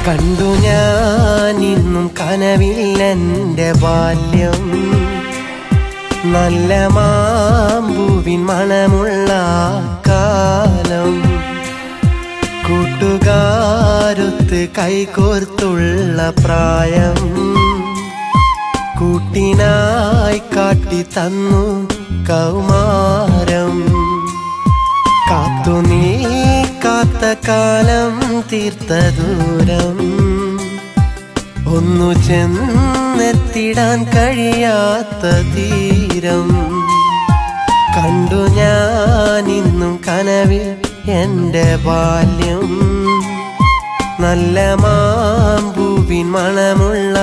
കണ്ടു ഞാനിന്നും കനവിലെൻ്റെ ബാല്യം, നല്ല മാമ്പൂവിൻ മണമുള്ള കാലം, കൂട്ടുകാരൊത്ത് കൈകോർത്തുള്ള പ്രായം, കൂട്ടിനായി കാട്ടി തന്നു കൗമാരം, കാത്തു നീ കാത്ത കാലം തീർത്ത ദൂരം, ഒന്നു ചെന്നെത്തിടാൻ കഴിയാത്ത തീരം, കണ്ടു ഞാനിന്നും കനവിൽ എൻ്റെ ബാല്യം, നല്ല മാമ്പൂവിൻ മണമുള്ള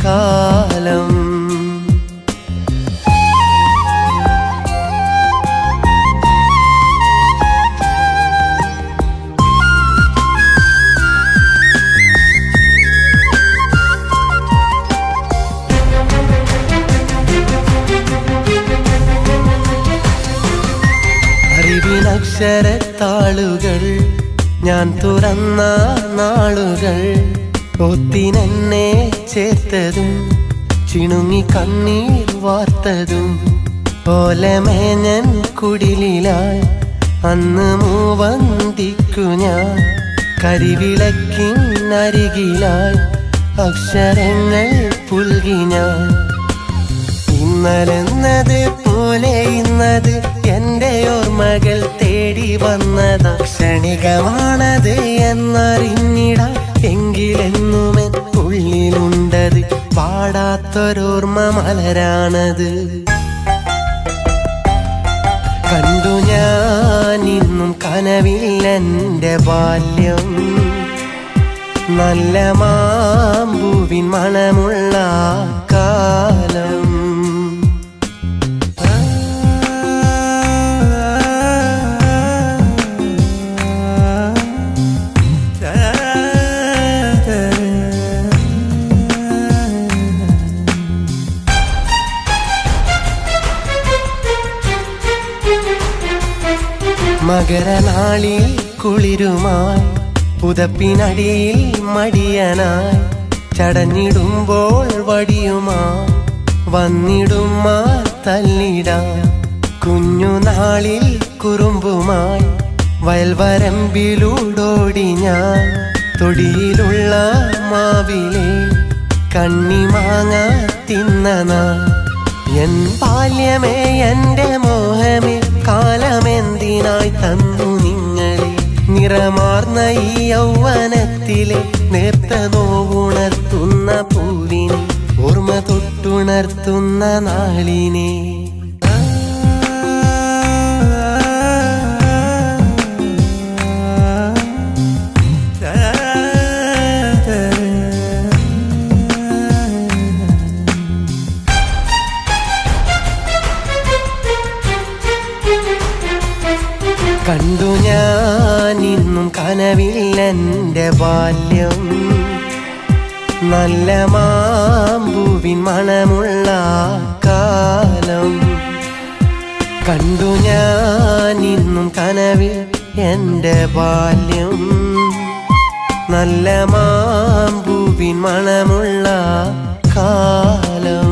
കാലം. അക്ഷരത്താളുകൾ ഞാൻ തുറന്ന നാളുകൾ, ഒത്തിനെന്നെ ചേർത്തതും ചിണുങ്ങി കണ്ണീർ വാർത്തതും, ഓലമേഞ്ഞൻ കുടിലായി അന്ന് മൂവന്തിക്കു ഞാൻ, കരിവിളക്കിനരികിലായി അക്ഷരങ്ങൾ പുൽകി ഞാൻ, ഇന്നലെന്നത് പോലെ ഇന്നത് എൻ്റെ ഓർമ്മകൾ തേടി വന്നത്, ക്ഷണികമാണത് എന്നറിഞ്ഞിടാം എങ്കിലെന്നുമെൻ ഉള്ളിലുണ്ടത്, പാടാത്തൊരോർമ്മ മലരാണത്. കണ്ടു ഞാനിന്നും കനവിലെൻ്റെ ബാല്യം, നല്ല മാമ്പൂവിൻ മണമുള്ള കാലം. മകരനാളിൽ കുളിരുമായി പുതപ്പിനടിയിൽ മടിയനായി, ചടഞ്ഞിടുമ്പോൾ വടിയുമായി വന്നിടുമ്മ തല്ലിടാൻ, കുഞ്ഞുനാളിൽ കുറുമ്പുമായി വയൽവരമ്പിലൂടോടി ഞാൻ, തൊടിയിലുള്ള മാവിലെ കണ്ണിമാങ്ങ തിന്ന നാൾ, എൻ ബാല്യമേ എൻ്റെ മോഹമേ കാലമെന്തിനായി തന്നു നിങ്ങളെ, നിറമാർന്ന ഈ യൗവനത്തിലെ നേർത്ത നോവുണർത്തുന്ന പൂവിനെ, ഓർമ്മ തൊട്ടുണർത്തുന്ന നാളിനെ. കണ്ടു ഞാനിന്നും കനവിലെൻ്റെ ബാല്യം, നല്ല മാമ്പൂവിൻ മണമുള്ള കാലം, കണ്ടു ഞാനിന്നും കനവിൽ എൻ്റെ ബാല്യം, നല്ല മാമ്പൂവിൻ മണമുള്ള കാലം.